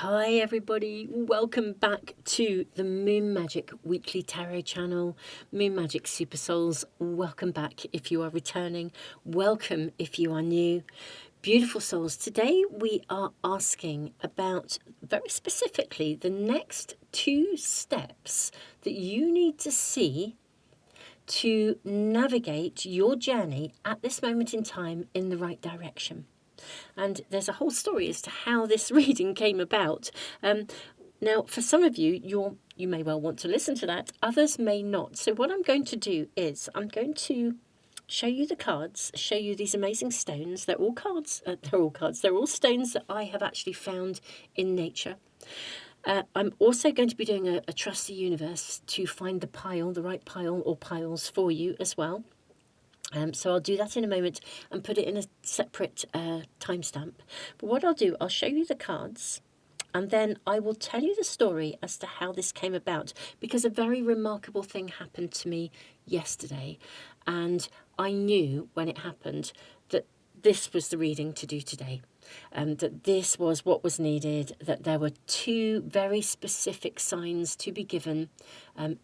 Hi everybody, welcome back to the Moon Magic Weekly Tarot channel, Moon Magic Super Souls. Welcome back if you are returning, welcome if you are new. Beautiful souls, today we are asking about very specifically the next 2 steps that you need to see to navigate your journey at this moment in time in the right direction. And there's a whole story as to how this reading came about. Now, for some of you, you may well want to listen to that. Others may not. So what I'm going to do is I'm going to show you the cards, show you these amazing stones. They're all cards. They're all stones that I have actually found in nature. I'm also going to be doing a Trust the Universe to find the right pile or piles for you as well. So I'll do that in a moment and put it in a separate timestamp. But what I'll do, I'll show you the cards and then I will tell you the story as to how this came about, because a very remarkable thing happened to me yesterday. And I knew when it happened that this was the reading to do today. That this was what was needed, that there were 2 very specific signs to be given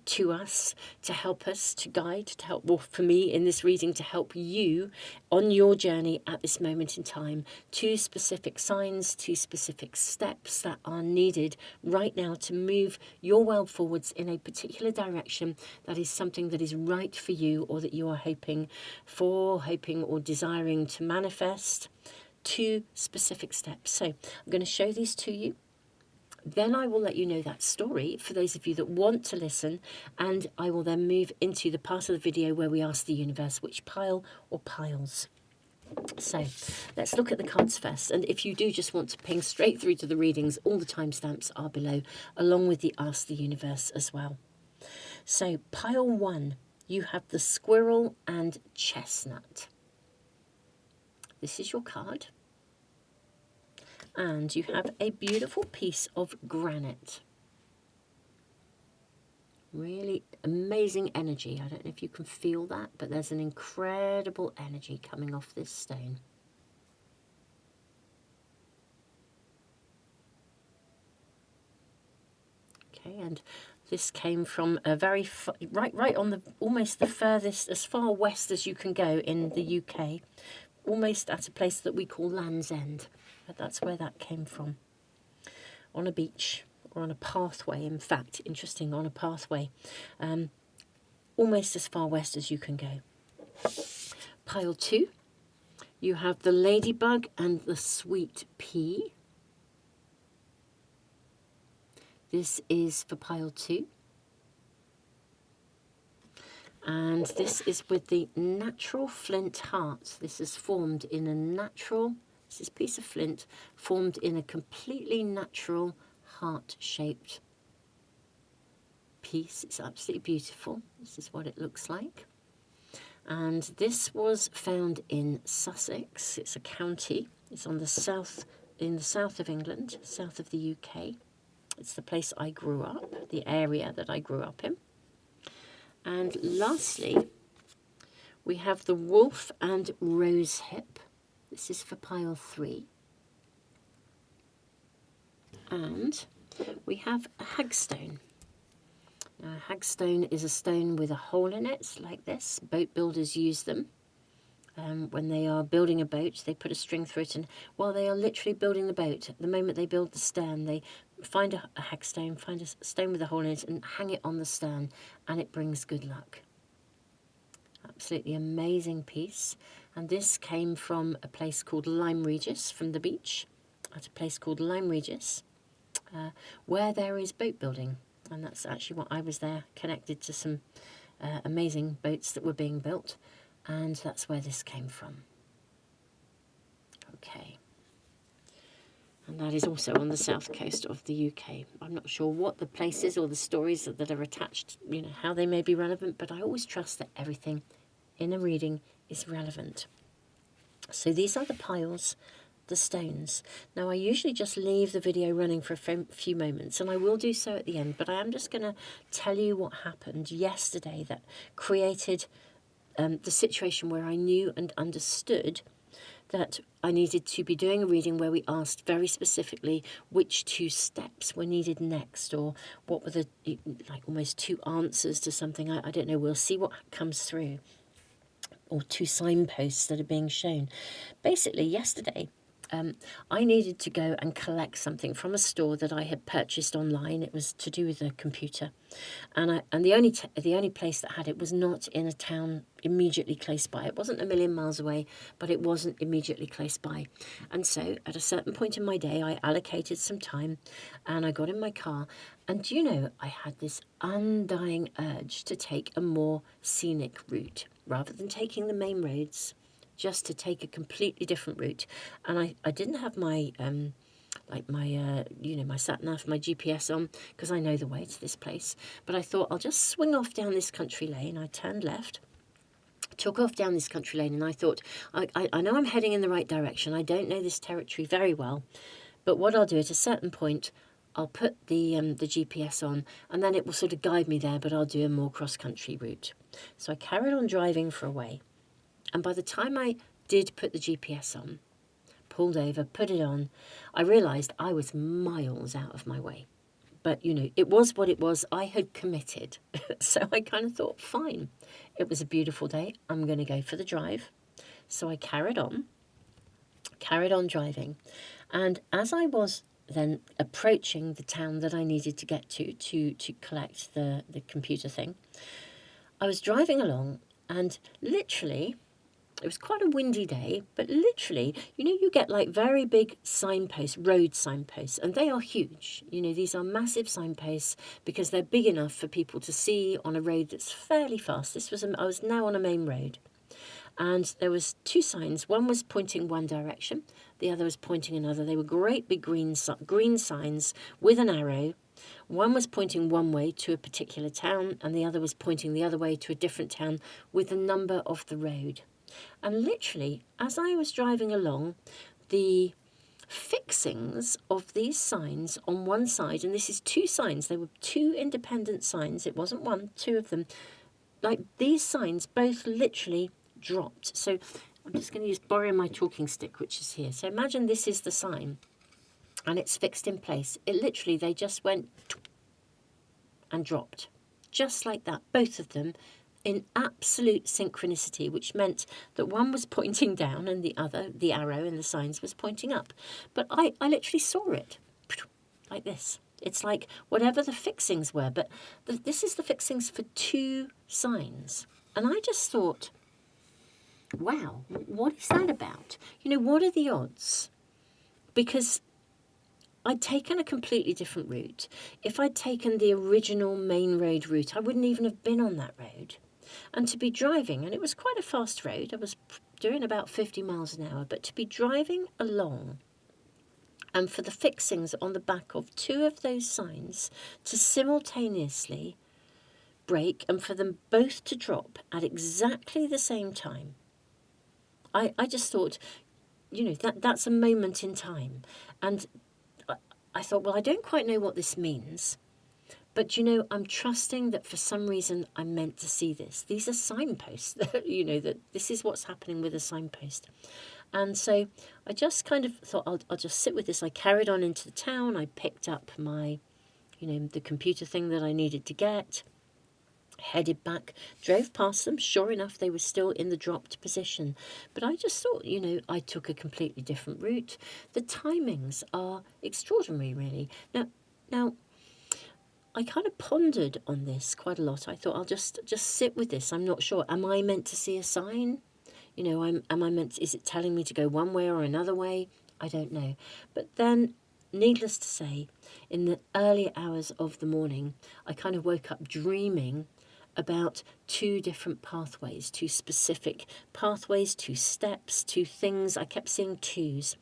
to us, to help us, to guide, to help, well, for me in this reading, to help you on your journey at this moment in time. 2 specific signs, 2 specific steps that are needed right now to move your world forwards in a particular direction that is something that is right for you, or that you are hoping or desiring to manifest. 2 specific steps. So I'm going to show these to you. Then I will let you know that story for those of you that want to listen, and I will then move into the part of the video where we ask the universe which pile or piles. So let's look at the cards first, and if you do just want to ping straight through to the readings, all the timestamps are below, along with the Ask the Universe as well. So pile 1, you have the squirrel and chestnut. This is your card. And you have a beautiful piece of granite. Really amazing energy. I don't know if you can feel that, but there's an incredible energy coming off this stone. Okay, and this came from a very right on the almost the furthest, as far west as you can go in the UK, almost at a place that we call Land's End. But that's where that came from. On a beach, or on a pathway, in fact, interesting, on a pathway, almost as far west as you can go. Pile 2, you have the ladybug and the sweet pea. This is for pile 2. And this is with the natural flint heart. This is formed in a natural, this is a piece of flint formed in a completely natural heart-shaped piece. It's absolutely beautiful. This is what it looks like. And this was found in Sussex. It's a county. It's on the south, in the south of England, south of the UK. It's the place I grew up, the area that I grew up in. And lastly, we have the wolf and rosehip. This is for pile 3. And we have a hagstone. Now, a hagstone is a stone with a hole in it, like this. Boat builders use them. When they are building a boat, they put a string through it, and while they are literally building the boat, the moment they build the stern, they find a hagstone, find a stone with a hole in it, and hang it on the stern, and it brings good luck. Absolutely amazing piece. And this came from a place called Lyme Regis, from the beach, at a place called Lyme Regis, where there is boat building. And that's actually what I was there, connected to some amazing boats that were being built. And that's where this came from. Okay. And that is also on the south coast of the UK. I'm not sure what the places or the stories that are attached, you know, how they may be relevant, but I always trust that everything in a reading is relevant. So these are the piles, the stones. Now I usually just leave the video running for a few moments, and I will do so at the end, but I am just going to tell you what happened yesterday that created the situation where I knew and understood that I needed to be doing a reading where we asked very specifically which 2 steps were needed next, or what were the, like, almost 2 answers to something. I don't know, we'll see what comes through, or 2 signposts that are being shown. Basically, yesterday, I needed to go and collect something from a store that I had purchased online. It was to do with a computer, and the only place that had it was not in a town immediately close by. It wasn't a million miles away, but it wasn't immediately close by. And so, at a certain point in my day, I allocated some time, and I got in my car. And do you know, I had this undying urge to take a more scenic route rather than taking the main roads, just to take a completely different route. And I didn't have my my sat nav, my GPS on, because I know the way to this place. But I thought I'll just swing off down this country lane. I turned left, took off down this country lane, and I thought, I know I'm heading in the right direction. I don't know this territory very well, but what I'll do at a certain point, I'll put the GPS on, and then it will sort of guide me there, but I'll do a more cross-country route. So I carried on driving for a way, and by the time I did put the GPS on, pulled over, put it on, I realised I was miles out of my way. But, it was what it was. I had committed. So I kind of thought, fine. It was a beautiful day. I'm going to go for the drive. So I carried on driving. And as I was then approaching the town that I needed to get to collect the computer thing, I was driving along, and literally, it was quite a windy day, but literally, you get like very big signposts, road signposts, and they are huge. These are massive signposts because they're big enough for people to see on a road that's fairly fast. I was now on a main road, and there was 2 signs. One was pointing one direction, the other was pointing another. They were great big green signs with an arrow. One was pointing one way to a particular town, and the other was pointing the other way to a different town with the number of the road. And literally, as I was driving along, the fixings of these signs on one side, and this is 2 signs, they were 2 independent signs, it wasn't one, 2 of them, like these signs both literally dropped. So I'm just going to borrow my talking stick, which is here. So imagine this is the sign, and it's fixed in place. They just went and dropped, just like that, both of them, in absolute synchronicity, which meant that one was pointing down and the other, the arrow in the signs, was pointing up. But I literally saw it like this. It's like whatever the fixings were, but this is the fixings for 2 signs. And I just thought, wow, what is that about? What are the odds? Because I'd taken a completely different route. If I'd taken the original main road route, I wouldn't even have been on that road. And to be driving, and it was quite a fast road, I was doing about 50 miles an hour, but to be driving along, and for the fixings on the back of 2 of those signs to simultaneously break, and for them both to drop at exactly the same time, I just thought, that's a moment in time. And I thought, well, I don't quite know what this means, but, I'm trusting that for some reason I'm meant to see this. These are signposts, that this is what's happening with a signpost. And so I just kind of thought, I'll just sit with this. I carried on into the town. I picked up my, the computer thing that I needed to get, headed back, drove past them. Sure enough, they were still in the dropped position. But I just thought, I took a completely different route. The timings are extraordinary, really. Now, I kind of pondered on this quite a lot. I thought I'll just sit with this. I'm not sure. Am I meant to see a sign? Is it telling me to go one way or another way? I don't know. But then, needless to say, in the early hours of the morning, I kind of woke up dreaming about 2 different pathways, 2 specific pathways, 2 steps, 2 things. I kept seeing 2s.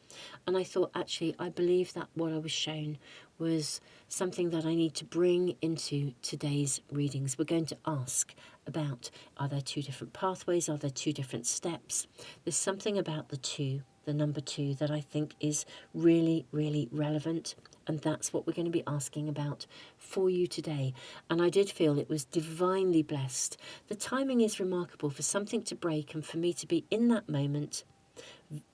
And I thought, actually, I believe that what I was shown was something that I need to bring into today's readings. We're going to ask about, are there 2 different pathways? Are there 2 different steps? There's something about the 2, the number 2, that I think is really, really relevant. And that's what we're going to be asking about for you today. And I did feel it was divinely blessed. The timing is remarkable for something to break and for me to be in that moment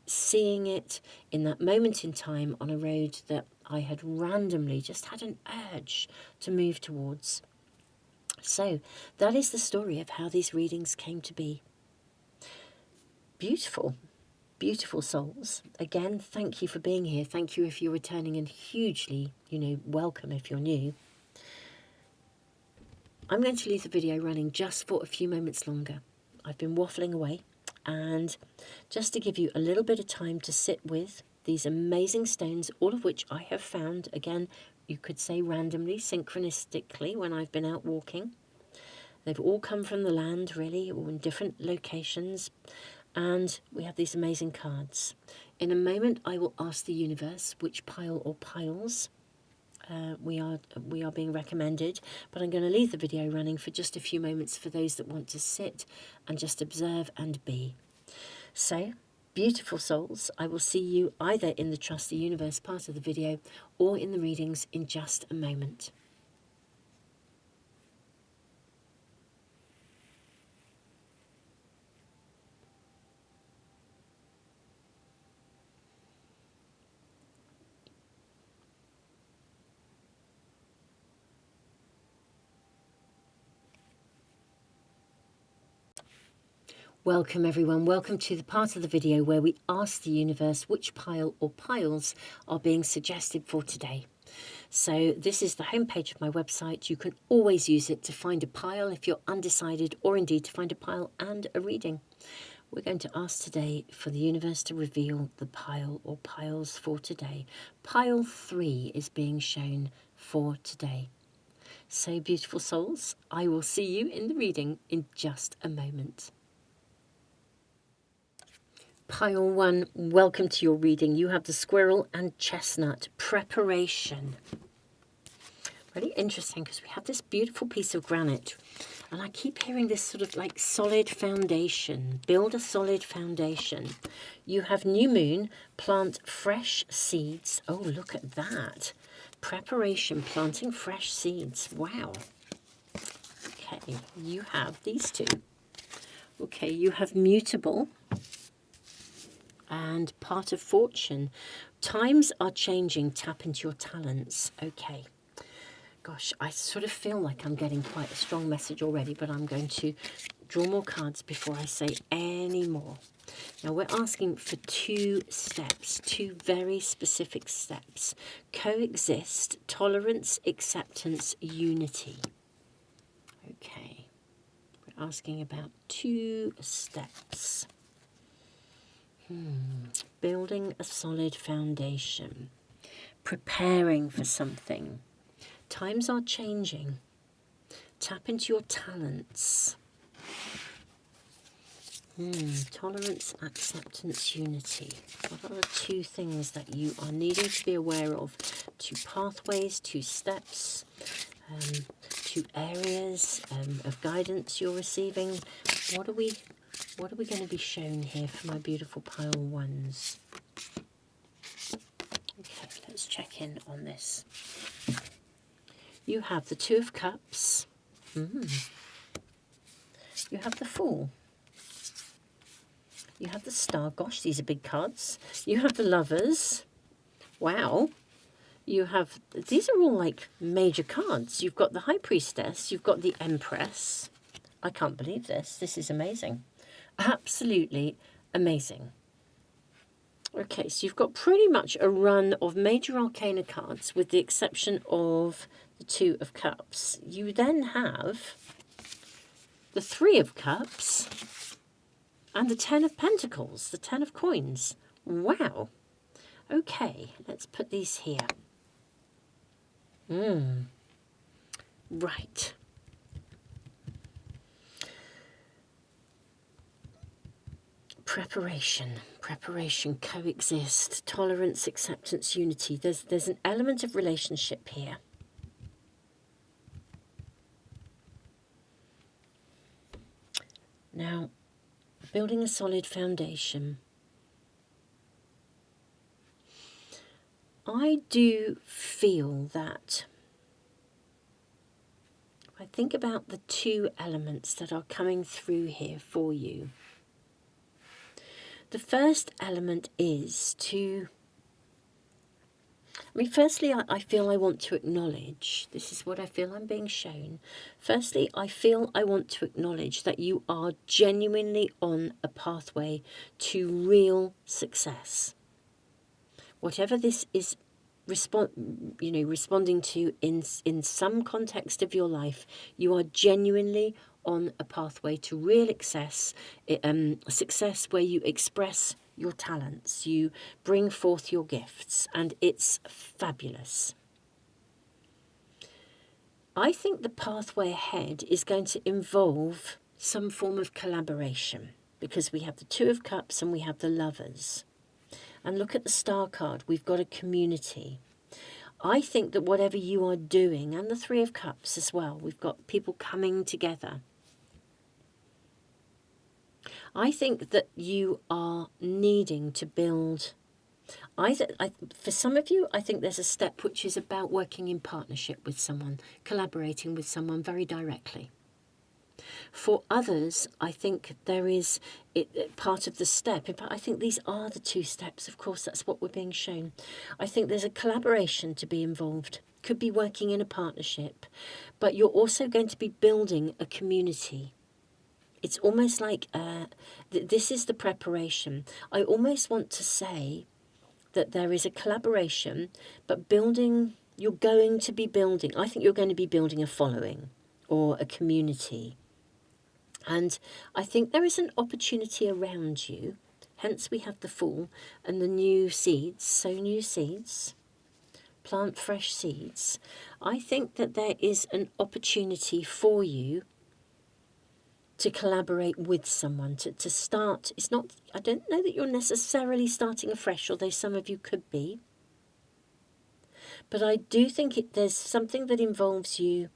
seeing it in that moment in time on a road that I had randomly just had an urge to move towards. So that is the story of how these readings came to be. Beautiful, beautiful souls. Again, thank you for being here. Thank you if you're returning, and hugely, welcome if you're new. I'm going to leave the video running just for a few moments longer. I've been waffling away, and just to give you a little bit of time to sit with these amazing stones, all of which I have found, again, you could say randomly, synchronistically, when I've been out walking. They've all come from the land, really, or in different locations, and we have these amazing cards. In a moment, I will ask the universe which pile or piles we are being recommended, but I'm going to leave the video running for just a few moments for those that want to sit and just observe and be. So, beautiful souls, I will see you either in the Trust the Universe part of the video or in the readings in just a moment. Welcome everyone, welcome to the part of the video where we ask the universe which pile or piles are being suggested for today. So this is the homepage of my website. You can always use it to find a pile if you're undecided, or indeed to find a pile and a reading. We're going to ask today for the universe to reveal the pile or piles for today. Pile 3 is being shown for today. So beautiful souls, I will see you in the reading in just a moment. Pile 1, welcome to your reading. You have the squirrel and chestnut. Preparation. Really interesting because we have this beautiful piece of granite, and I keep hearing this sort of like solid foundation. Build a solid foundation. You have new moon, plant fresh seeds. Oh, look at that. Preparation, planting fresh seeds. Wow. Okay, you have these two. Okay, you have mutable and part of fortune. Times are changing. Tap into your talents. Okay. Gosh, I sort of feel like I'm getting quite a strong message already, but I'm going to draw more cards before I say any more. Now, we're asking for 2 steps, 2 very specific steps. Coexist, tolerance, acceptance, unity. Okay. We're asking about 2 steps. Building a solid foundation. Preparing for something. Times are changing. Tap into your talents. Tolerance, acceptance, unity. What are the 2 things that you are needing to be aware of? 2 pathways, 2 steps, 2 areas of guidance you're receiving. What are we going to be shown here for my beautiful pile 1s? Okay, let's check in on this. You have the 2 of Cups. You have the Fool. You have the Star. Gosh, these are big cards. You have the Lovers. Wow. You have, these are all like major cards. You've got the High Priestess. You've got the Empress. I can't believe this. This is amazing. Absolutely amazing. Okay, so you've got pretty much a run of major arcana cards with the exception of the 2 of Cups. You then have the 3 of Cups and the 10 of Pentacles, the 10 of Coins. Wow. Okay, let's put these here. Right. Preparation, coexist, tolerance, acceptance, unity. There's an element of relationship here. Now, building a solid foundation. I do feel that if I think about the 2 elements that are coming through here for you, The first element is to, firstly, I feel I want to acknowledge, this is what I feel I'm being shown. Firstly, I feel I want to acknowledge that you are genuinely on a pathway to real success. Whatever this is responding to in some context of your life, you are genuinely on a pathway to real success where you express your talents, you bring forth your gifts, and it's fabulous. I think the pathway ahead is going to involve some form of collaboration, because we have the Two of Cups and we have the Lovers. And look at the Star card, we've got a community. I think that whatever you are doing, and the Three of Cups as well, we've got people coming together. I think that you are needing to build, for some of you, I think there's a step which is about working in partnership with someone, collaborating with someone very directly. For others, I think there is part of the step. In fact, I think these are the two steps. Of course, that's what we're being shown. I think there's a collaboration to be involved. Could be working in a partnership, but you're also going to be building a community. It's almost like this is the preparation. I almost want to say that there is a collaboration, but you're going to be building, I think you're going to be building a following or a community. And I think there is an opportunity around you, hence we have the Fool and the new seeds. Sow new seeds, plant fresh seeds. I think that there is an opportunity for you to collaborate with someone, to start. It's not, I don't know that you're necessarily starting afresh, although some of you could be. But I do think there's something that involves you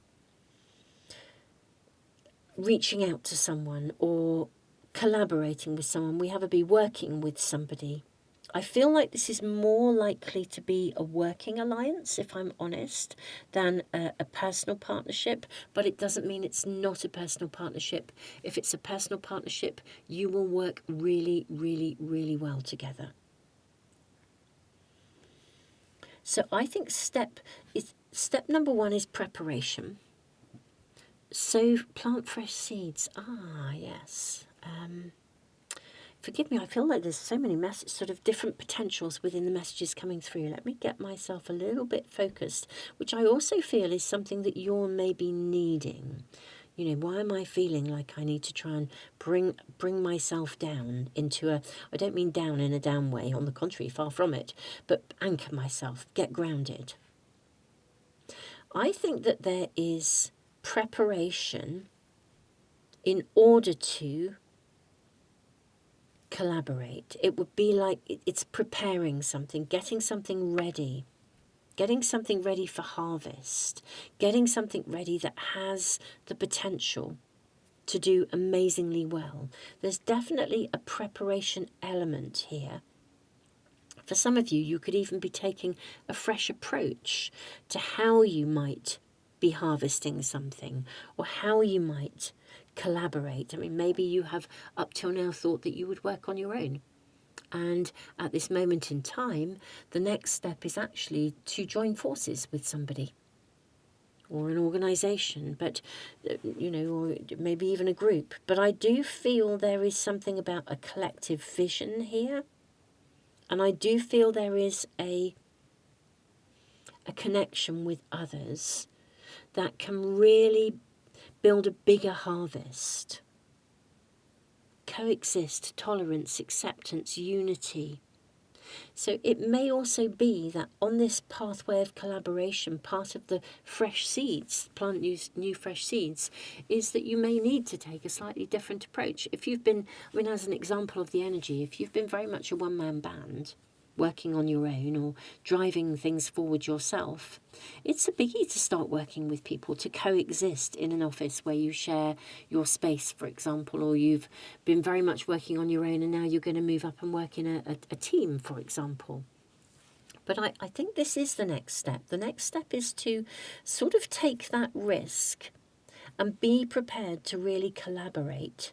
reaching out to someone or collaborating with someone. We have a be working with somebody. I feel like this is more likely to be a working alliance, if I'm honest, than a personal partnership. But it doesn't mean it's not a personal partnership. If it's a personal partnership, you will work really, really, really well together. So I think step number one is preparation. So plant fresh seeds. Ah, yes. Forgive me, I feel like there's so many sort of different potentials within the messages coming through. Let me get myself a little bit focused, which I also feel is something that you're maybe needing. Why am I feeling like I need to try and bring myself down into I don't mean down in a down way, on the contrary, far from it, but anchor myself, get grounded. I think that there is preparation in order to collaborate. It would be like it's preparing something, getting something ready for harvest, getting something ready that has the potential to do amazingly well. There's definitely a preparation element here. For some of you, you could even be taking a fresh approach to how you might be harvesting something or how you might collaborate. Maybe you have up till now thought that you would work on your own. And at this moment in time, the next step is actually to join forces with somebody or an organisation, but, or maybe even a group. But I do feel there is something about a collective vision here. And I do feel there is a connection with others that can really build a bigger harvest. Coexist, tolerance, acceptance, unity. So it may also be that on this pathway of collaboration, part of the fresh seeds, plant new fresh seeds, is that you may need to take a slightly different approach. If you've been, as an example of the energy, if you've been very much a one-man band, working on your own or driving things forward yourself, it's a biggie to start working with people, to coexist in an office where you share your space, for example, or you've been very much working on your own and now you're going to move up and work in a team, for example. But I think this is the next step. The next step is to sort of take that risk and be prepared to really collaborate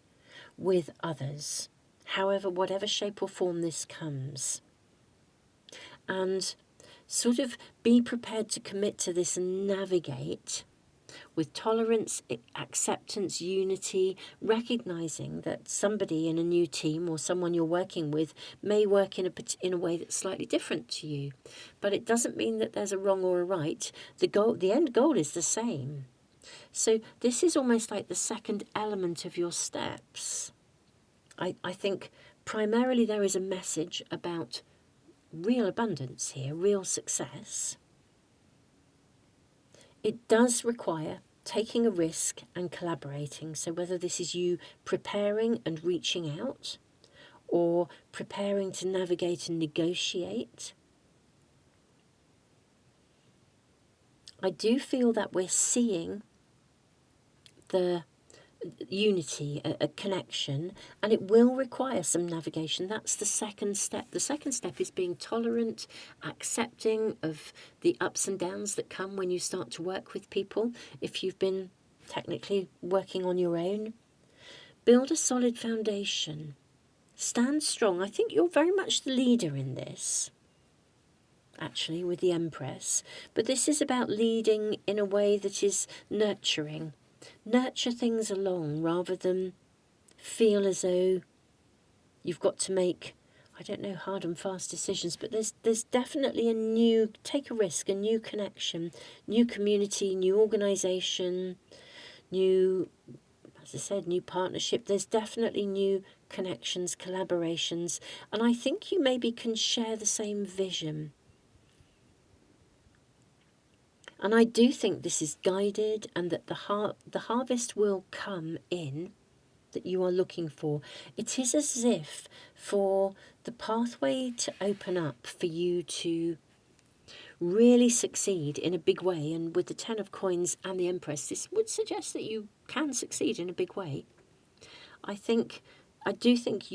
with others. however, whatever shape or form this comes. And sort of be prepared to commit to this and navigate with tolerance, acceptance, unity, recognizing that somebody in a new team or someone you're working with may work in a way that's slightly different to you. But it doesn't mean that there's a wrong or a right. The end goal is the same. So this is almost like the second element of your steps. I think primarily there is a message about real abundance here, real success. It does require taking a risk and collaborating. So whether this is you preparing and reaching out, or preparing to navigate and negotiate, I do feel that we're seeing the unity, a connection, and it will require some navigation. That's the second step. The second step is being tolerant, accepting of the ups and downs that come when you start to work with people. If you've been technically working on your own, build a solid foundation. Stand strong. I think you're very much the leader in this, actually, with the Empress. But this is about leading in a way that is nurturing. Nurture things along rather than feel as though you've got to make, I don't know, hard and fast decisions. But there's definitely take a risk, a new connection, new community, new organisation, new, as I said, new partnership. There's definitely new connections, collaborations. And I think you maybe can share the same vision. And I do think this is guided, and that the harvest will come in that you are looking for. It is as if for the pathway to open up for you to really succeed in a big way, and with the Ten of Coins and the Empress, this would suggest that you can succeed in a big way. I do think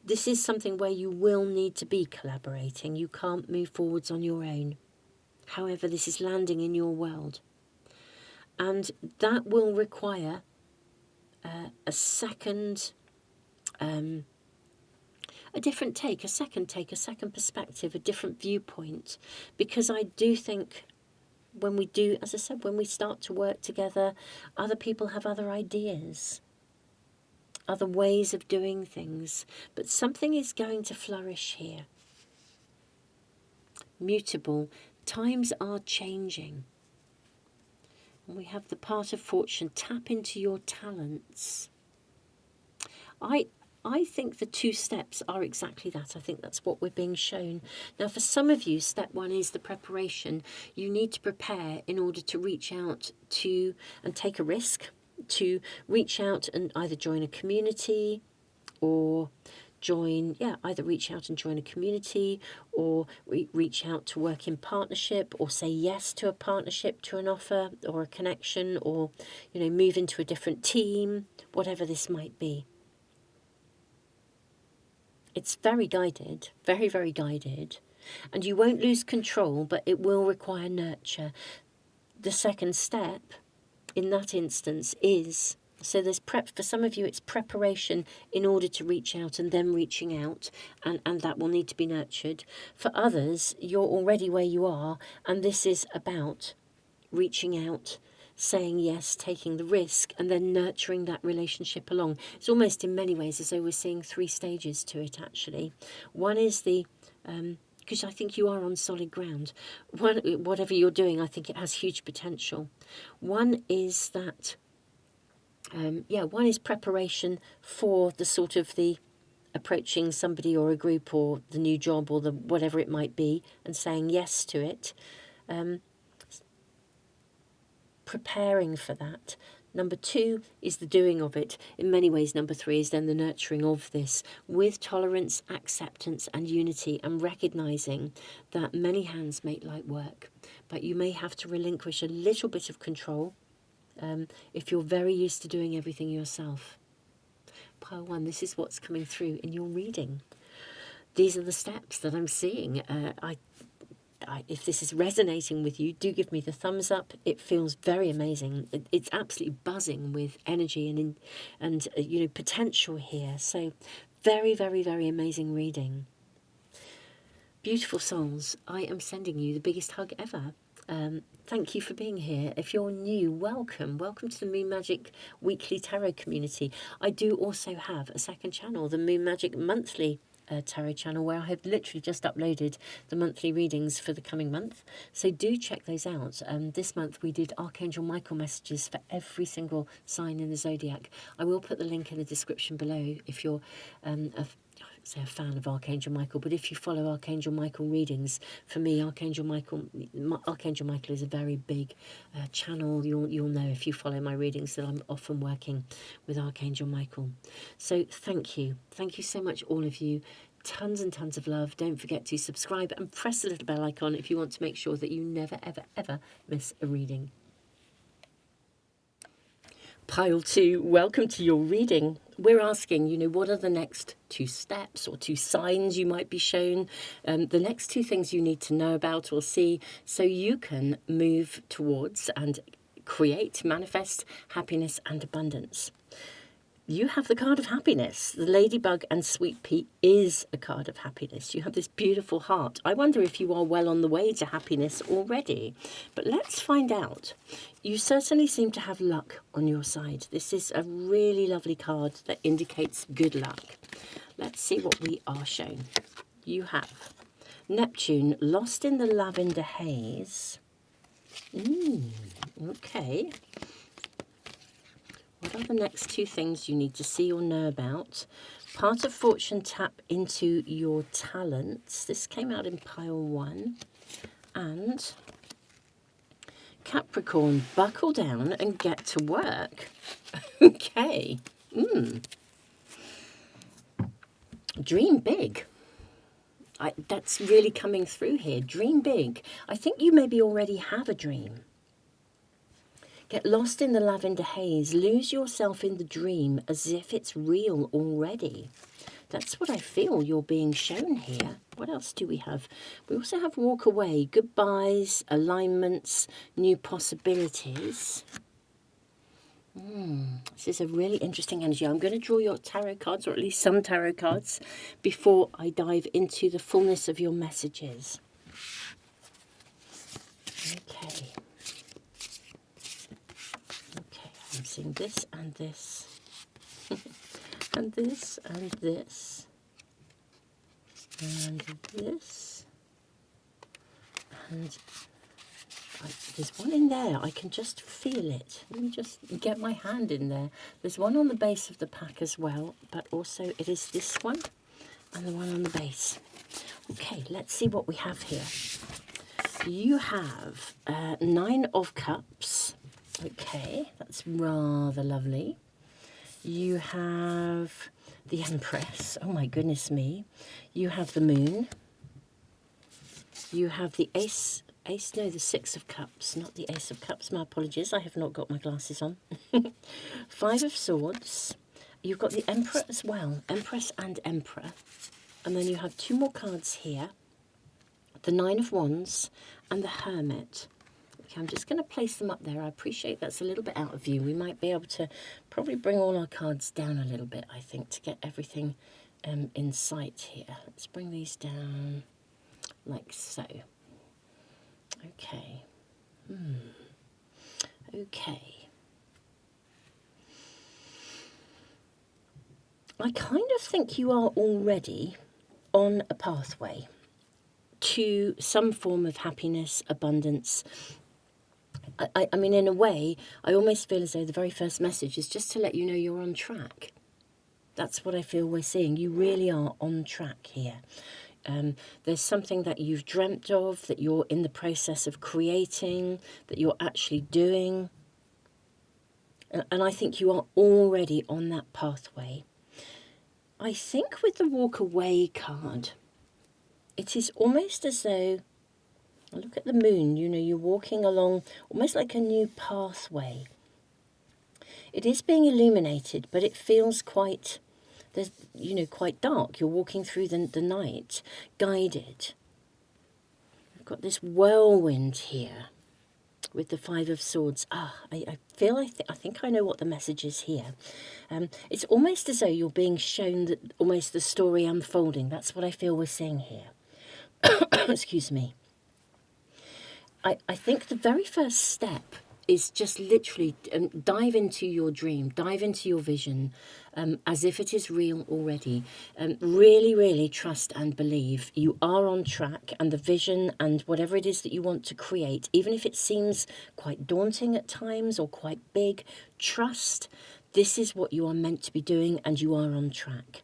this is something where you will need to be collaborating. You can't move forwards on your own. However, this is landing in your world. And that will require a second, a different take, a second perspective, a different viewpoint. Because I do think when we do, as I said, when we start to work together, other people have other ideas, other ways of doing things. But something is going to flourish here. Mutable. Times are changing. And we have the part of fortune. Tap into your talents. I think the two steps are exactly that. I think that's what we're being shown. Now, for some of you, step one is the preparation. You need to prepare in order to reach out to and take a risk, to reach out and either join a community or either reach out and join a community, or reach out to work in partnership, or say yes to a partnership, to an offer or a connection, or move into a different team, whatever this might be. It's very guided, very, very guided, and you won't lose control, but it will require nurture. The second step in that instance is, so there's for some of you it's preparation in order to reach out and then reaching out, and that will need to be nurtured. For others, you're already where you are, and this is about reaching out, saying yes, taking the risk, and then nurturing that relationship along. It's almost in many ways as though we're seeing three stages to it, actually. One is because I think you are on solid ground. Whatever you're doing, I think it has huge potential. One is that one is preparation for the sort of the approaching somebody or a group or the new job or the whatever it might be, and saying yes to it, preparing for that. Number two is the doing of it. In many ways, number three is then the nurturing of this with tolerance, acceptance and unity, and recognizing that many hands make light work, but you may have to relinquish a little bit of control if you're very used to doing everything yourself. Pile one, this is what's coming through in your reading. These are the steps that I'm seeing. If this is resonating with you, do give me the thumbs up. It feels very amazing. It's absolutely buzzing with energy and potential here. So Very, very, very amazing reading. Beautiful souls, I am sending you the biggest hug ever. Thank you for being here. If you're new, welcome. Welcome to the Moon Magic Weekly Tarot community. I do also have a second channel, the Moon Magic Monthly Tarot channel, where I have literally just uploaded the monthly readings for the coming month. So do check those out. This month we did Archangel Michael messages for every single sign in the zodiac. I will put the link in the description below if you're a fan of Archangel Michael, but if you follow Archangel Michael readings, for me, Archangel Michael is a very big channel. You'll know if you follow my readings that I'm often working with Archangel Michael. So thank you so much, all of you. Tons and tons of love. Don't forget to subscribe and press the little bell icon if you want to make sure that you never, ever, ever miss a reading. Pile 2, welcome to your reading. We're asking, what are the next 2 steps or 2 signs you might be shown? The next 2 things you need to know about or see so you can move towards and create, manifest happiness and abundance. You have the card of happiness. The ladybug and sweet pea is a card of happiness. You have this beautiful heart. I wonder if you are well on the way to happiness already. But let's find out. You certainly seem to have luck on your side. This is a really lovely card that indicates good luck. Let's see what we are shown. You have Neptune lost in the lavender haze. Okay. What are the next 2 things you need to see or know about? Part of fortune, tap into your talents. This came out in pile 1. And Capricorn, buckle down and get to work. Okay. Dream big. That's really coming through here. Dream big. I think you maybe already have a dream. Get lost in the lavender haze. Lose yourself in the dream as if it's real already. That's what I feel you're being shown here. What else do we have? We also have walk away, goodbyes, alignments, new possibilities. This is a really interesting energy. I'm going to draw your tarot cards, or at least some tarot cards, before I dive into the fullness of your messages. Okay. I'm seeing this and this, and this and this, and this, and there's one in there. I can just feel it. Let me just get my hand in there. There's one on the base of the pack as well, but also it is this one and the one on the base. Okay, let's see what we have here. You have 9 of Cups. Okay, that's rather lovely. You have the Empress. Oh my goodness me. You have the Moon. You have the the 6 of Cups, not the Ace of Cups. My apologies, I have not got my glasses on. 5 of Swords. You've got the Emperor as well, Empress and Emperor. And then you have 2 more cards here. The 9 of Wands and the Hermit. Okay, I'm just going to place them up there. I appreciate that's a little bit out of view. We might be able to probably bring all our cards down a little bit, I think, to get everything in sight here. Let's bring these down like so. Okay. Okay. I kind of think you are already on a pathway to some form of happiness, abundance. I mean, in a way, I almost feel as though the very first message is just to let you know you're on track. That's what I feel we're seeing. You really are on track here. There's something that you've dreamt of, that you're in the process of creating, that you're actually doing. And I think you are already on that pathway. I think with the walk away card, it is almost as though, look at the Moon, you're walking along almost like a new pathway. It is being illuminated, but it feels quite dark. You're walking through the night, guided. We've got this whirlwind here. with the Five of Swords. I think I know what the message is here. It's almost as though you're being shown that almost the story unfolding. That's what I feel we're seeing here. Excuse me. I think the very first step is just literally dive into your dream, dive into your vision as if it is real already. Really, really trust and believe you are on track, and the vision and whatever it is that you want to create, even if it seems quite daunting at times or quite big, trust this is what you are meant to be doing and you are on track.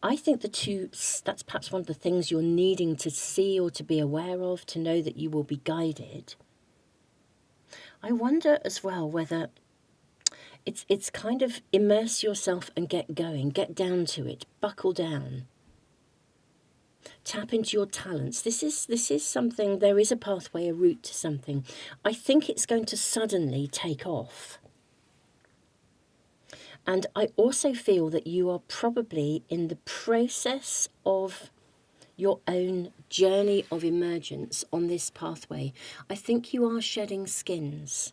I think that's perhaps one of the things you're needing to see or to be aware of, to know that you will be guided. I wonder as well whether it's kind of immerse yourself and get going, get down to it, buckle down. Tap into your talents. This is something, there is a pathway, a route to something. I think it's going to suddenly take off. And I also feel that you are probably in the process of your own journey of emergence on this pathway. I think you are shedding skins.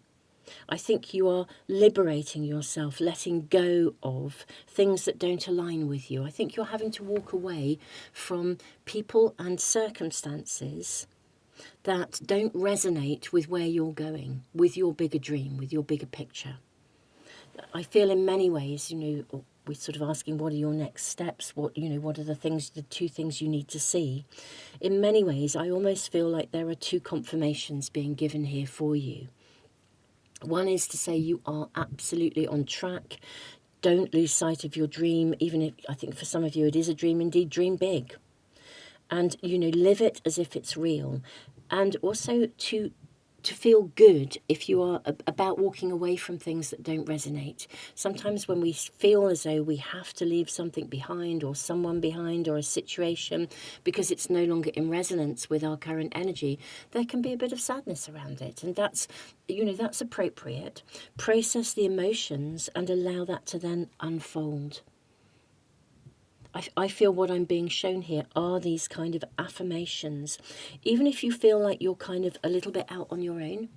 I think you are liberating yourself, letting go of things that don't align with you. I think you're having to walk away from people and circumstances that don't resonate with where you're going, with your bigger dream, with your bigger picture. I feel in many ways, we're sort of asking, what are your next steps? What are the two things you need to see? In many ways, I almost feel like there are two confirmations being given here for you. One is to say you are absolutely on track. Don't lose sight of your dream, even if I think for some of you it is a dream indeed. Dream big. And, live it as if it's real. And also to feel good if you are about walking away from things that don't resonate. Sometimes when we feel as though we have to leave something behind or someone behind or a situation because it's no longer in resonance with our current energy, there can be a bit of sadness around it. And that's appropriate. Process the emotions and allow that to then unfold. I feel what I'm being shown here are these kind of affirmations. Even if you feel like you're kind of a little bit out on your own,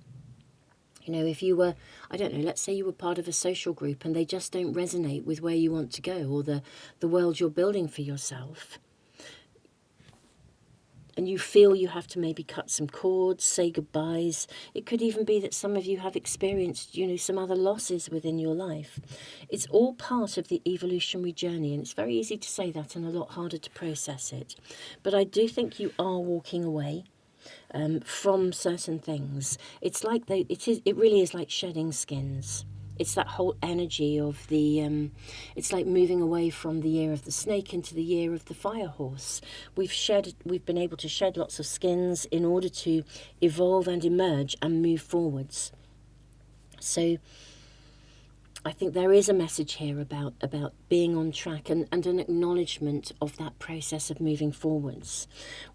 if you were, I don't know, let's say you were part of a social group and they just don't resonate with where you want to go or the world you're building for yourself. And you feel you have to maybe cut some cords, say goodbyes. It could even be that some of you have experienced, some other losses within your life. It's all part of the evolutionary journey, and it's very easy to say that and a lot harder to process it. But I do think you are walking away from certain things. It's like it really is like shedding skins. It's that whole energy of it's like moving away from the year of the snake into the year of the fire horse. We've been able to shed lots of skins in order to evolve and emerge and move forwards. So I think there is a message here about being on track and an acknowledgement of that process of moving forwards.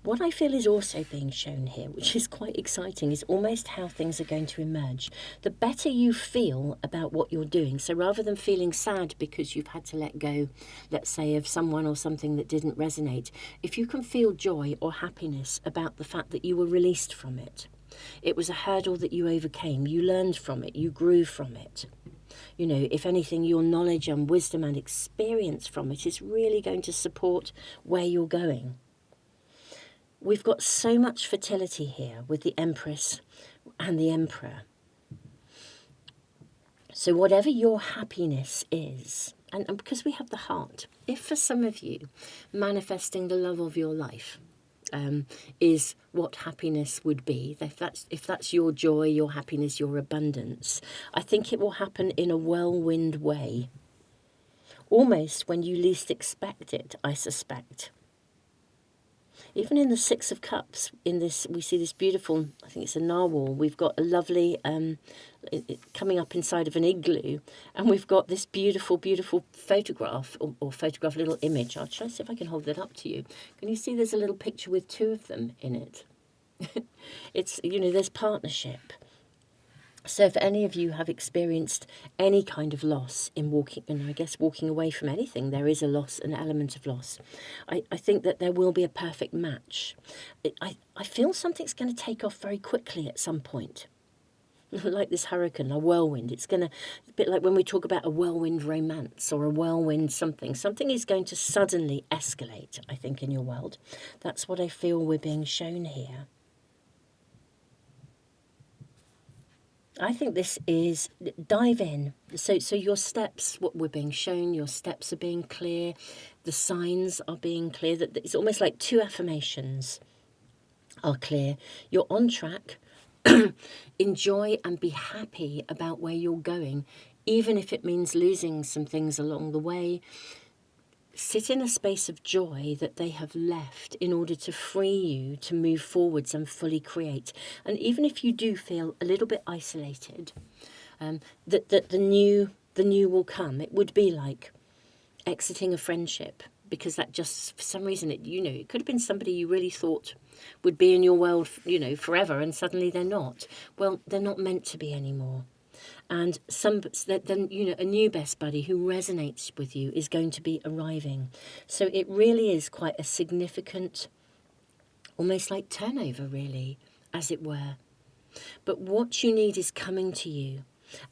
What I feel is also being shown here, which is quite exciting, is almost how things are going to emerge. The better you feel about what you're doing, so rather than feeling sad because you've had to let go, let's say, of someone or something that didn't resonate, if you can feel joy or happiness about the fact that you were released from it, it was a hurdle that you overcame, you learned from it, you grew from it. If anything, your knowledge and wisdom and experience from it is really going to support where you're going. We've got so much fertility here with the Empress and the Emperor. So whatever your happiness is, and because we have the heart, if for some of you manifesting the love of your life is what happiness would be, if that's your joy, your happiness, your abundance, I think it will happen in a whirlwind way, almost when you least expect it, I suspect. Even in the Six of Cups, we see this beautiful, I think it's a narwhal. We've got a lovely, coming up inside of an igloo, and we've got this beautiful, beautiful photograph, or photograph, little image. I'll try to see if I can hold that up to you. Can you see there's a little picture with two of them in it? It's, there's partnership. So if any of you have experienced any kind of loss in walking, and I guess walking away from anything, there is a loss, an element of loss. I think that there will be a perfect match. I feel something's going to take off very quickly at some point. Like this hurricane, a whirlwind. It's going to, a bit like when we talk about a whirlwind romance or a whirlwind something. Something is going to suddenly escalate, I think, in your world. That's what I feel we're being shown here. I think this is, dive in. So your steps, what we're being shown, your steps are being clear. The signs are being clear. That it's almost like two affirmations are clear. You're on track. Enjoy and be happy about where you're going, even if it means losing some things along the way. Sit in a space of joy that they have left in order to free you to move forwards and fully create. And even if you do feel a little bit isolated, that the new will come. It would be like exiting a friendship, because that just, for some reason, it could have been somebody you really thought would be in your world, forever, and suddenly they're not. Well, they're not meant to be anymore. And then a new best buddy who resonates with you is going to be arriving. So it really is quite a significant, almost like turnover, really, as it were. But what you need is coming to you.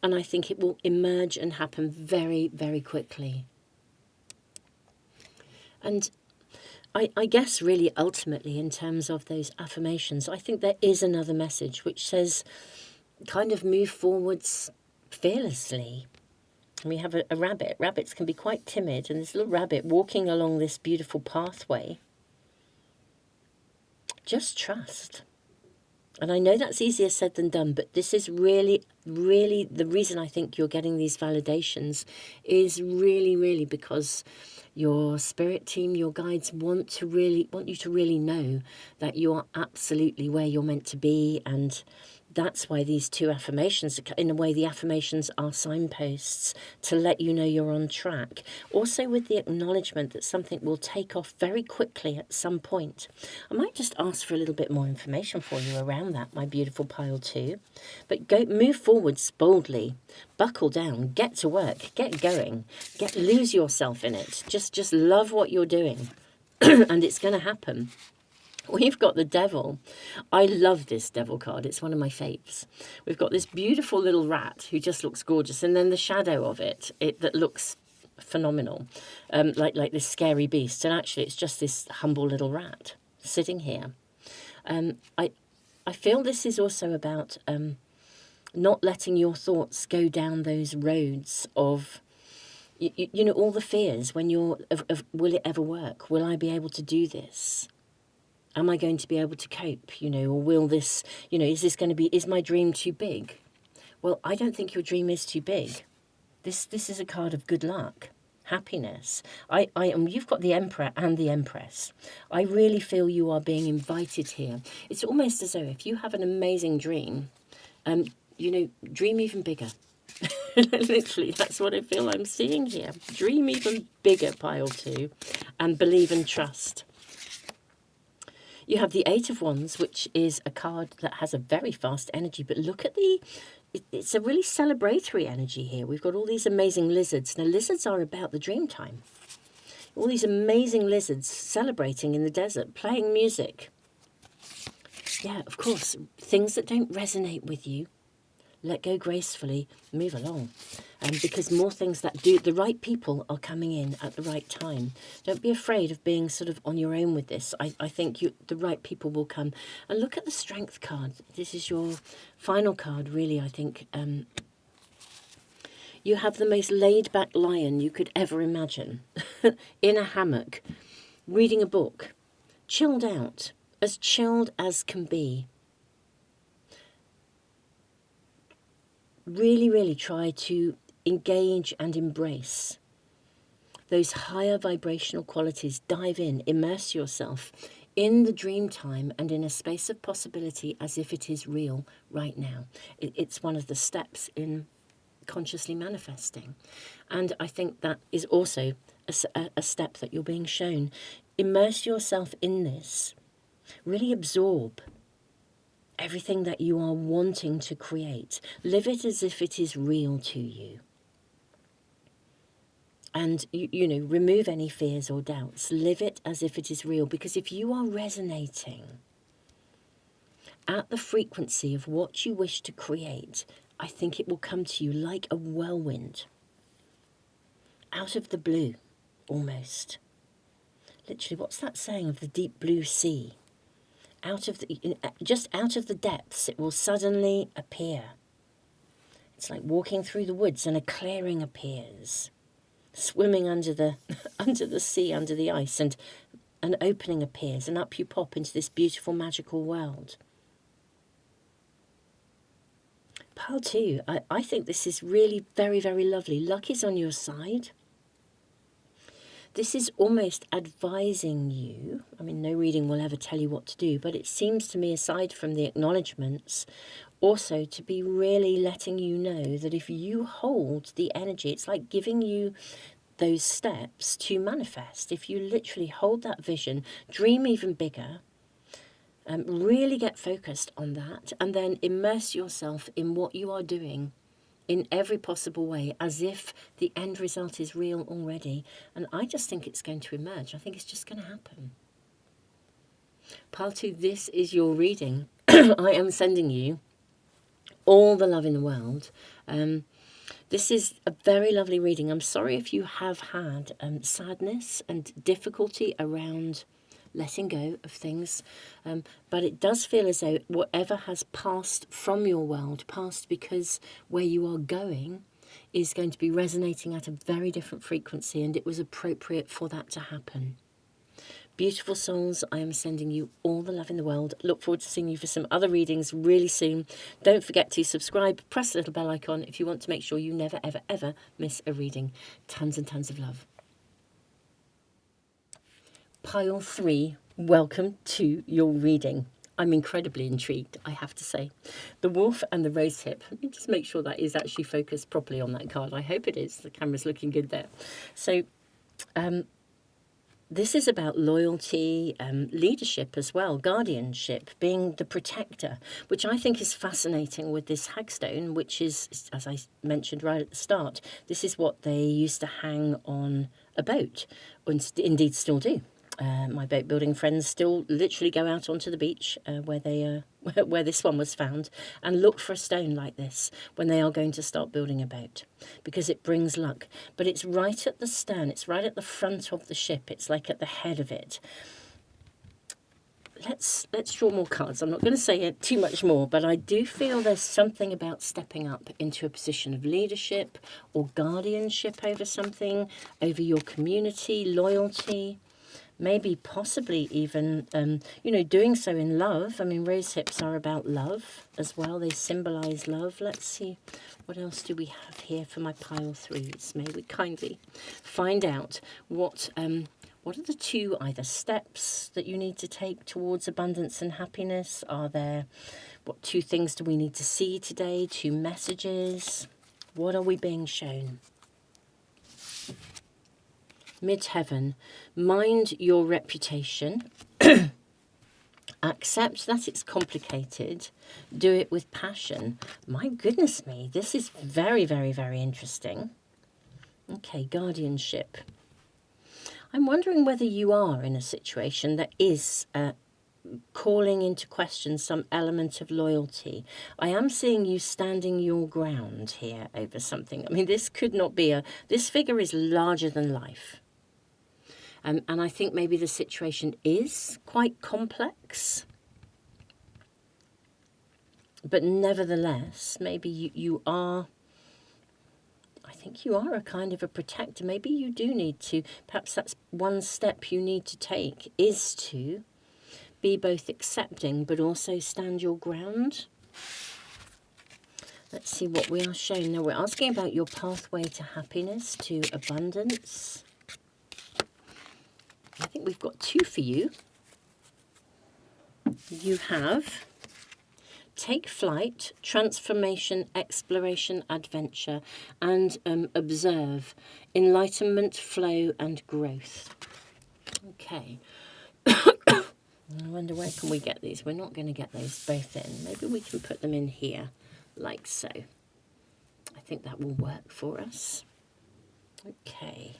And I think it will emerge and happen very, very quickly. And I guess really ultimately, in terms of those affirmations, I think there is another message which says kind of move forwards fearlessly. And we have a rabbit. Rabbits can be quite timid, and this little rabbit walking along this beautiful pathway. Just trust. And I know that's easier said than done, but this is really, really the reason I think you're getting these validations is really, really because your spirit team, your guides want you to really know that you are absolutely where you're meant to be. And that's why these two affirmations, in a way, the affirmations are signposts to let you know you're on track. Also with the acknowledgement that something will take off very quickly at some point. I might just ask for a little bit more information for you around that, my beautiful pile 2. But move forwards boldly, buckle down, get to work, get going, lose yourself in it. Just love what you're doing, and it's going to happen. We've got the devil. I love this devil card. It's one of my faves. We've got this beautiful little rat who just looks gorgeous, and then the shadow of it that looks phenomenal, like this scary beast. And actually, it's just this humble little rat sitting here. I feel this is also about not letting your thoughts go down those roads of, all the fears when you're of will it ever work? Will I be able to do this? Am I going to be able to cope, or will this, is my dream too big? Well, I don't think your dream is too big. This is a card of good luck, happiness. You've got the Emperor and the Empress. I really feel you are being invited here. It's almost as though if you have an amazing dream, dream even bigger. Literally, that's what I feel I'm seeing here. Dream even bigger, pile 2, and believe and trust. You have the Eight of Wands, which is a card that has a very fast energy. But look at it's a really celebratory energy here. We've got all these amazing lizards. Now, lizards are about the dream time. All these amazing lizards celebrating in the desert, playing music. Yeah, of course, things that don't resonate with you, let go gracefully, move along. Because more things that do, the right people are coming in at the right time. Don't be afraid of being sort of on your own with this. I think the right people will come. And look at the Strength card. This is your final card, really, I think. You have the most laid-back lion you could ever imagine. In a hammock, reading a book, chilled out, as chilled as can be. Really, really try to engage and embrace those higher vibrational qualities. Dive in, immerse yourself in the dream time and in a space of possibility as if it is real right now. It's one of the steps in consciously manifesting. And I think that is also a step that you're being shown. Immerse yourself in this. Really absorb. everything that you are wanting to create. Live it as if it is real to you. And, you know, remove any fears or doubts. Live it as if it is real. Because if you are resonating at the frequency of what you wish to create, I think it will come to you like a whirlwind. Out of the blue, almost. Literally, what's that saying of the deep blue sea? Just out of the depths, it will suddenly appear. It's like walking through the woods and a clearing appears. Swimming under the sea, under the ice, and an opening appears, and up you pop into this beautiful magical world. Pile 2, I think this is really very, very lovely. Luck is on your side. This is almost advising you. I mean, no reading will ever tell you what to do, but it seems to me, aside from the acknowledgements, also to be really letting you know that if you hold the energy, it's like giving you those steps to manifest. If you literally hold that vision, dream even bigger, really get focused on that, and then immerse yourself in what you are doing in every possible way, as if the end result is real already. And I just think it's going to emerge. I think it's just going to happen. Pile 2, this is your reading. I am sending you all the love in the world. This is a very lovely reading. I'm sorry if you have had sadness and difficulty around letting go of things, but it does feel as though whatever has passed from your world, passed because where you are going is going to be resonating at a very different frequency, and it was appropriate for that to happen. Beautiful souls, I am sending you all the love in the world. Look forward to seeing you for some other readings really soon. Don't forget to subscribe, press the little bell icon if you want to make sure you never, ever, ever miss a reading. Tons and tons of love. Pile 3, welcome to your reading. I'm incredibly intrigued, I have to say. The wolf and the rose hip. Let me just make sure that is actually focused properly on that card. I hope it is. The camera's looking good there. So, this is about loyalty, leadership as well, guardianship, being the protector, which I think is fascinating with this hagstone, which is, as I mentioned right at the start, this is what they used to hang on a boat, and indeed still do. My boat building friends still literally go out onto the beach where this one was found and look for a stone like this when they are going to start building a boat, because it brings luck. But it's right at the stern, it's right at the front of the ship, it's like at the head of it. Let's draw more cards. I'm not going to say too much more, but I do feel there's something about stepping up into a position of leadership or guardianship over something, over your community, loyalty. Maybe possibly even, doing so in love. I mean, rose hips are about love as well. They symbolize love. Let's see, what else do we have here for my pile 3s? May we kindly find out what are the 2 either steps that you need to take towards abundance and happiness? Are there, what 2 things do we need to see today? 2 messages? What are we being shown? Midheaven, mind your reputation. Accept that it's complicated. Do it with passion. My goodness me, this is very, very, very interesting. Okay, guardianship. I'm wondering whether you are in a situation that is calling into question some element of loyalty. I am seeing you standing your ground here over something. I mean, this could not be this figure is larger than life. And I think maybe the situation is quite complex. But nevertheless, maybe you are, I think you are a kind of a protector. Maybe you do need to, perhaps that's one step you need to take, is to be both accepting but also stand your ground. Let's see what we are shown. Now we're asking about your pathway to happiness, to abundance. I think we've got 2 for you. You have take flight, transformation, exploration, adventure, and observe, enlightenment, flow, and growth. Okay. I wonder where can we get these? We're not going to get those both in. Maybe we can put them in here, like so. I think that will work for us. Okay.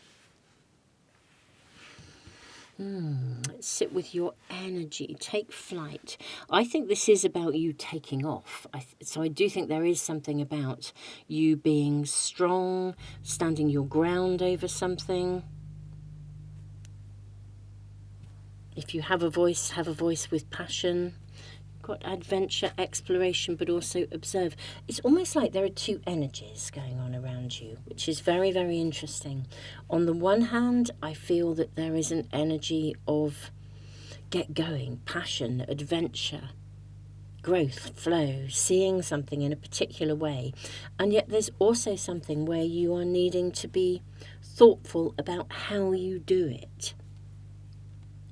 Sit with your energy. Take flight. I think this is about you taking off. So I do think there is something about you being strong, standing your ground over something. If you have a voice with passion. Got adventure, exploration, but also observe. It's almost like there are two energies going on around you, which is very, very interesting. On the one hand, I feel that there is an energy of get going, passion, adventure, growth, flow, seeing something in a particular way. And yet there's also something where you are needing to be thoughtful about how you do it.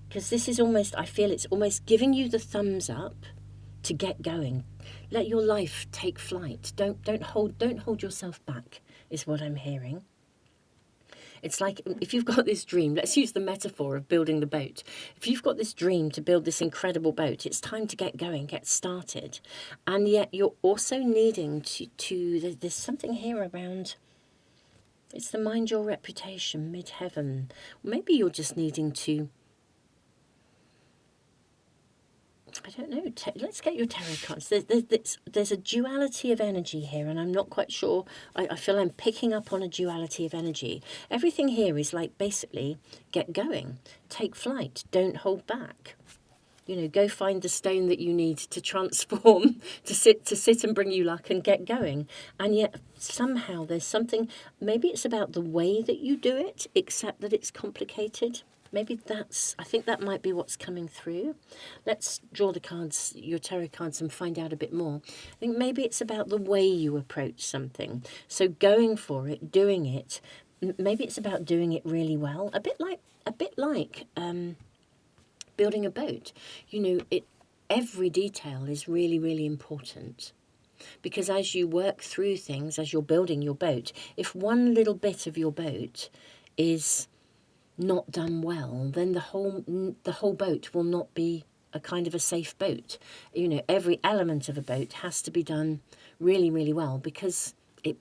Because this is almost, I feel it's almost giving you the thumbs up to get going. Let your life take flight. Don't hold yourself back, is what I'm hearing. It's like if you've got this dream, let's use the metaphor of building the boat. If you've got this dream to build this incredible boat, it's time to get going, get started. And yet you're also needing to there's something here around, it's the mind your reputation, mid-heaven. Maybe you're just needing to, I don't know, let's get your tarot cards. There's a duality of energy here, and I'm not quite sure. I feel I'm picking up on a duality of energy. Everything here is like basically get going, take flight, don't hold back. You know, go find the stone that you need to transform, to sit and bring you luck and get going. And yet somehow there's something, maybe it's about the way that you do it, except that it's complicated. Maybe I think that might be what's coming through. Let's draw the cards, your tarot cards, and find out a bit more. I think maybe it's about the way you approach something. So going for it, doing it, maybe it's about doing it really well. A bit like building a boat. You know, every detail is really, really important. Because as you work through things, as you're building your boat, if one little bit of your boat is not done well, then the whole boat will not be a kind of a safe boat. You know, every element of a boat has to be done really, really well, because it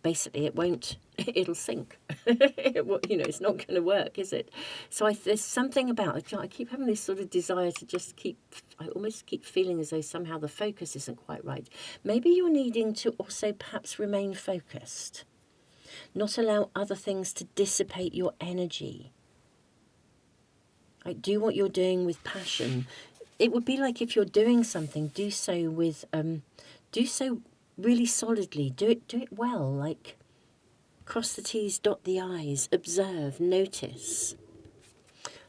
won't, it'll sink. You know, it's not going to work, is it? So there's something about, I keep having this sort of desire to just I almost keep feeling as though somehow the focus isn't quite right. Maybe you're needing to also perhaps remain focused, not allow other things to dissipate your energy. Like, do what you're doing with passion. It would be like if you're doing something, do so really solidly. Do it well. Like, cross the T's, dot the I's, observe, notice.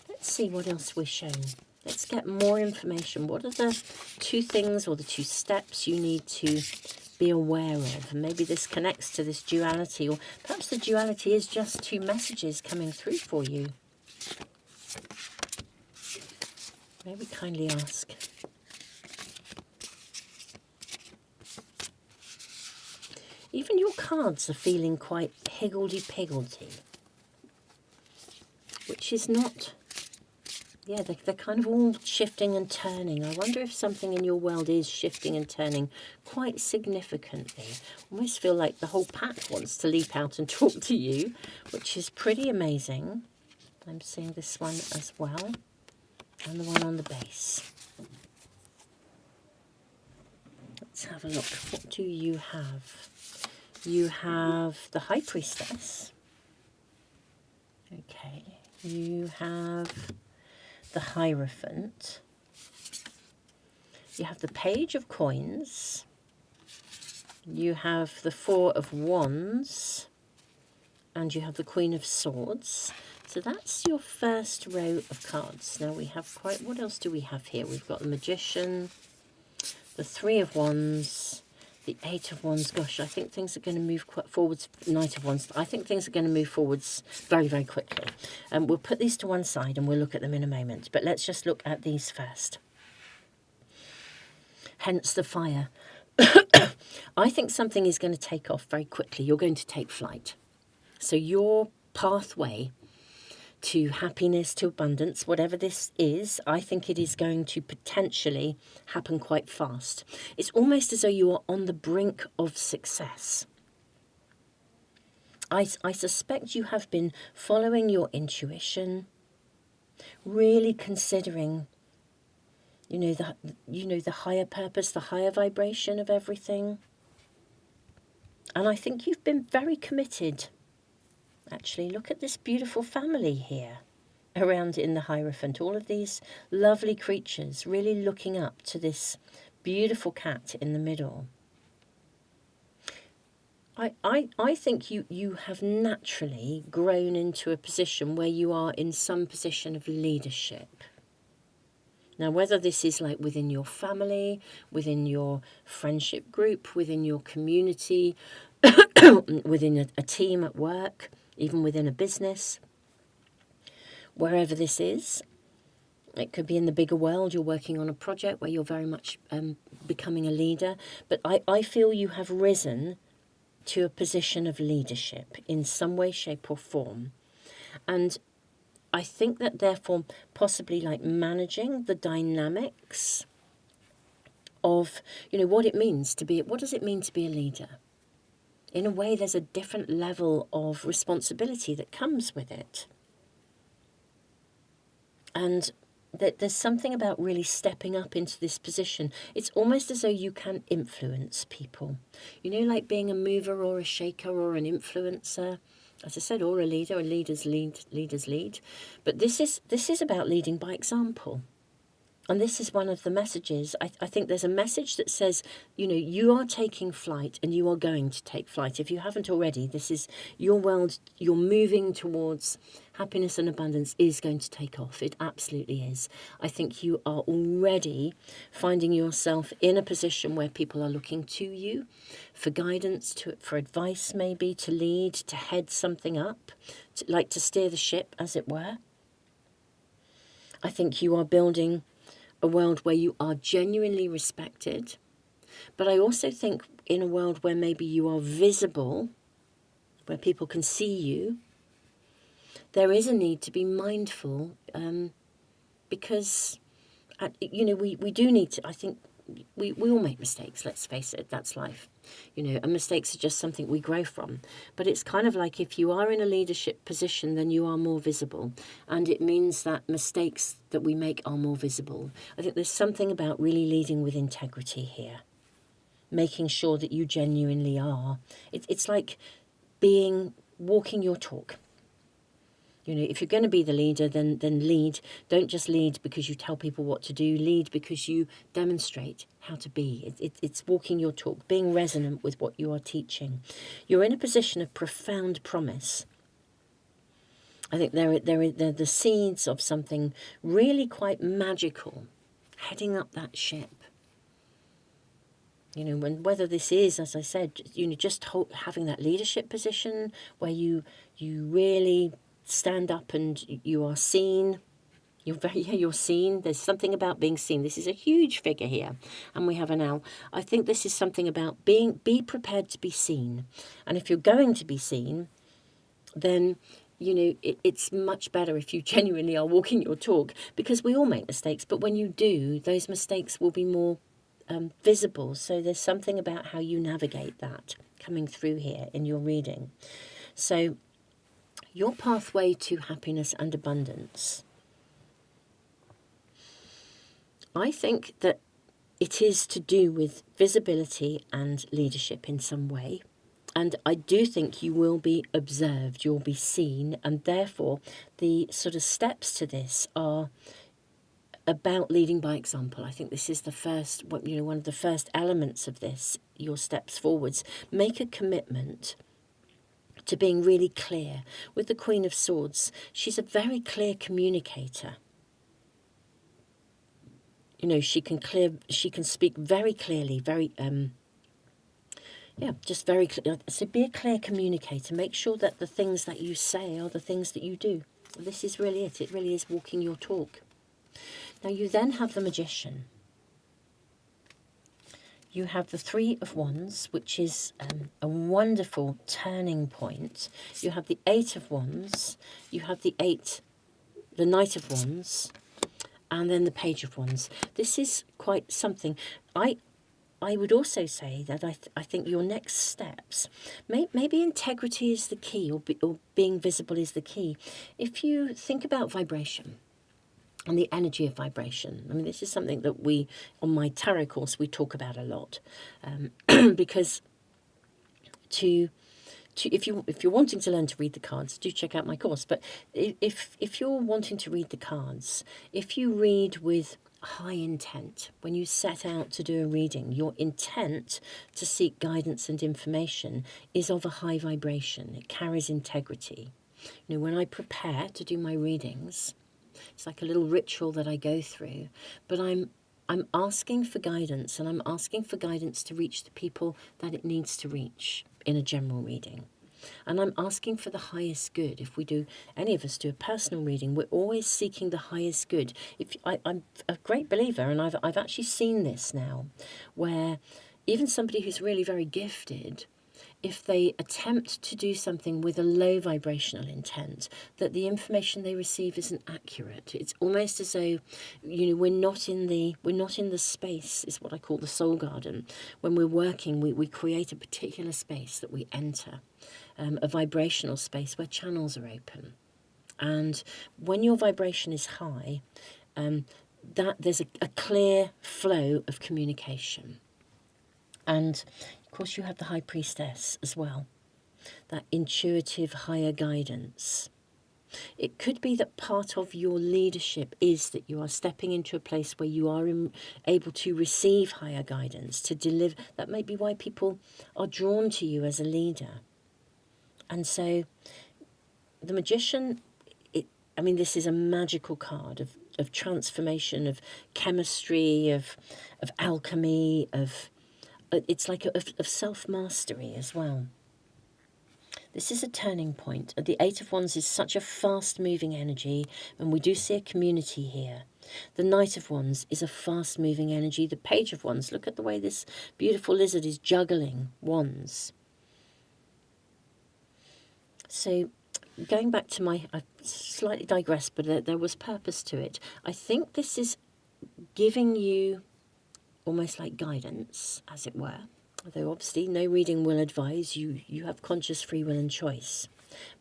Let's see what else we're shown. Let's get more information. What are the two things or the two steps you need to be aware of? And maybe this connects to this duality, or perhaps the duality is just two messages coming through for you. Maybe kindly ask. Even your cards are feeling quite higgledy-piggledy, which is not, yeah, they're kind of all shifting and turning. I wonder if something in your world is shifting and turning quite significantly. Almost feel like the whole pack wants to leap out and talk to you, which is pretty amazing. I'm seeing this one as well, and the one on the base. Let's have a look. What do you have? You have the High Priestess. Okay. You have the Hierophant. You have the Page of Coins. You have the Four of Wands. And you have the Queen of Swords. So that's your first row of cards. Now we have what else do we have here? We've got the Magician, the Three of Wands, the Eight of Wands. Gosh, I think things are going to move quite forwards. Knight of Wands. I think things are going to move forwards very, very quickly. We'll put these to one side and we'll look at them in a moment. But let's just look at these first. Hence the Fire. I think something is going to take off very quickly. You're going to take flight. So your pathway to happiness, to abundance, whatever this is, I think it is going to potentially happen quite fast. It's almost as though you are on the brink of success. I suspect you have been following your intuition, really considering, the higher purpose, the higher vibration of everything. And I think you've been very committed. Actually, look at this beautiful family here around in the Hierophant. All of these lovely creatures really looking up to this beautiful cat in the middle. I think you have naturally grown into a position where you are in some position of leadership. Now, whether this is like within your family, within your friendship group, within your community, within a team at work, even within a business, wherever this is, it could be in the bigger world. You're working on a project where you're very much becoming a leader. But I feel you have risen to a position of leadership in some way, shape or form. And I think that therefore possibly like managing the dynamics of, what it means to be, what does it mean to be a leader? In a way, there's a different level of responsibility that comes with it. And that there's something about really stepping up into this position. It's almost as though you can influence people. Like being a mover or a shaker or an influencer, as I said, or a leader, leaders lead. But this is about leading by example. And this is one of the messages. I think there's a message that says, you are taking flight and you are going to take flight. If you haven't already, this is your world. You're moving towards happiness and abundance is going to take off. It absolutely is. I think you are already finding yourself in a position where people are looking to you for guidance, for advice maybe, to lead, to head something up, to steer the ship, as it were. I think you are building a world where you are genuinely respected, but I also think in a world where maybe you are visible, where people can see you, there is a need to be mindful, because, we do need to, I think we all make mistakes, let's face it, that's life. And mistakes are just something we grow from. But it's kind of like if you are in a leadership position, then you are more visible. And it means that mistakes that we make are more visible. I think there's something about really leading with integrity here. Making sure that you genuinely are. It's like walking your talk. If you're going to be the leader, then lead. Don't just lead because you tell people what to do. Lead because you demonstrate how to be. It's walking your talk, being resonant with what you are teaching. You're in a position of profound promise. I think they're the seeds of something really quite magical, heading up that ship. Whether this is, as I said, just having that leadership position where you really stand up and you are seen. You're seen. There's something about being seen. This is a huge figure here, and we have an owl. I think this is something about be prepared to be seen. And if you're going to be seen, then it's much better if you genuinely are walking your talk, because we all make mistakes. But when you do, those mistakes will be more visible. So there's something about how you navigate that coming through here in your reading. So your pathway to happiness and abundance, I think that it is to do with visibility and leadership in some way. And I do think you will be observed, you'll be seen, and therefore the sort of steps to this are about leading by example. I think this is the first, one of the first elements of this, your steps forwards. Make a commitment to being really clear. With the Queen of Swords, she's a very clear communicator. She can speak very clearly, very, just very clear. So be a clear communicator. Make sure that the things that you say are the things that you do. This is really it. It really is walking your talk. Now you then have the Magician. You have the Three of Wands, which is a wonderful turning point. You have the Eight of Wands. You have the Eight the Knight of Wands, and then the Page of Wands. This is quite something. I would also say that I think your next steps, maybe integrity is the key, or being visible is the key. If you think about vibration and the energy of vibration, I mean, this is something that we, on my tarot course, we talk about a lot, because if you're wanting to learn to read the cards, do check out my course. But if you're wanting to read the cards, if you read with high intent, when you set out to do a reading, your intent to seek guidance and information is of a high vibration. It carries integrity. You know, when I prepare to do my readings, it's like a little ritual that I go through, but I'm asking for guidance, and I'm asking for guidance to reach the people that it needs to reach in a general reading. And I'm asking for the highest good. If any of us do a personal reading, we're always seeking the highest good. I'm a great believer, and I've actually seen this now, where even somebody who's really very gifted, if they attempt to do something with a low vibrational intent, that the information they receive isn't accurate. It's almost as though, you know, we're not in the space, is what I call the soul garden. When we're working, we create a particular space that we enter, a vibrational space where channels are open. And when your vibration is high, that there's a clear flow of communication. And of course, you have the High Priestess as well, that intuitive higher guidance. It could be that part of your leadership is that you are stepping into a place where you are able to receive higher guidance, to deliver. That may be why people are drawn to you as a leader. And so the Magician, this is a magical card of transformation, of chemistry, of alchemy, it's like of self-mastery as well. This is a turning point. The Eight of Wands is such a fast-moving energy, and we do see a community here. The Knight of Wands is a fast-moving energy. The Page of Wands, look at the way this beautiful lizard is juggling wands. So going back to I slightly digress, but there was purpose to it. I think this is giving you almost like guidance, as it were. Although obviously no reading will advise you. You have conscious free will and choice.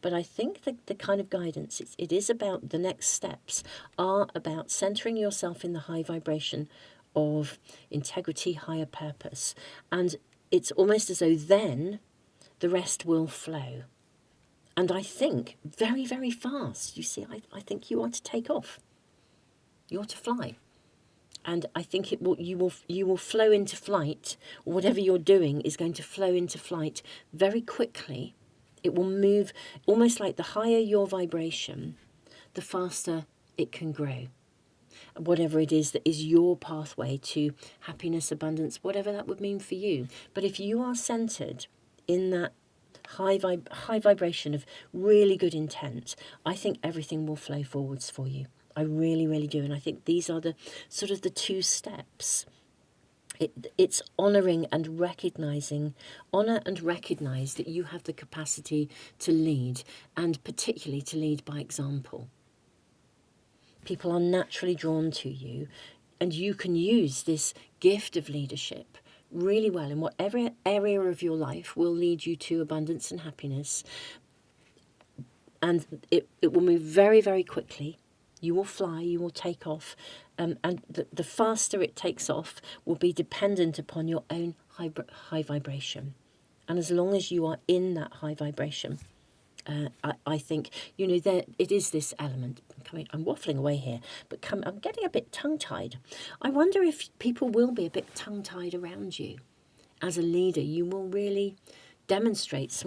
But I think that the kind of guidance, it is about the next steps, are about centering yourself in the high vibration of integrity, higher purpose. And it's almost as though then the rest will flow. And I think very, very fast. You see, I think you ought to take off. You ought to fly. And I think you will flow into flight, or whatever you're doing is going to flow into flight very quickly. It will move almost like the higher your vibration, the faster it can grow. Whatever it is that is your pathway to happiness, abundance, whatever that would mean for you. But if you are centered in that high vibration of really good intent, I think everything will flow forwards for you. I really, really do. And I think these are the sort of the two steps. It's honouring and recognising. Honour and recognise that you have the capacity to lead, and particularly to lead by example. People are naturally drawn to you, and you can use this gift of leadership really well in whatever area of your life will lead you to abundance and happiness. And it will move very, very quickly. You will fly, you will take off, and the faster it takes off will be dependent upon your own high vibration. And as long as you are in that high vibration, I think, there it is this element. I'm waffling away here, but I'm getting a bit tongue-tied. I wonder if people will be a bit tongue-tied around you. As a leader, you will really demonstrate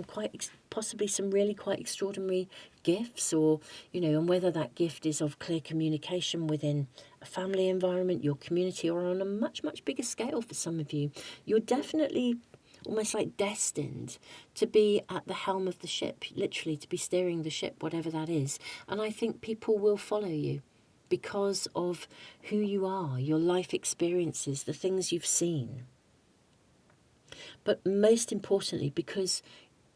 possibly some really quite extraordinary gifts, or and whether that gift is of clear communication within a family environment, your community, or on a much, much bigger scale for some of you. You're definitely almost like destined to be at the helm of the ship, literally to be steering the ship, whatever that is. And I think people will follow you because of who you are, your life experiences, the things you've seen. But most importantly, because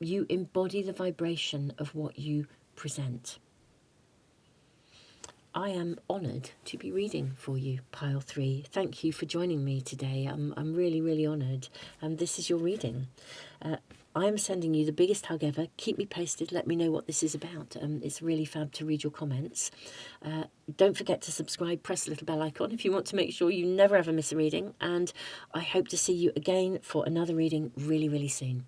you embody the vibration of what you present. I am honoured to be reading for you, Pile 3. Thank you for joining me today. I'm really, really honoured. This is your reading. I'm sending you the biggest hug ever. Keep me posted. Let me know what this is about. It's really fab to read your comments. Don't forget to subscribe. Press the little bell icon if you want to make sure you never ever miss a reading. And I hope to see you again for another reading really, really soon.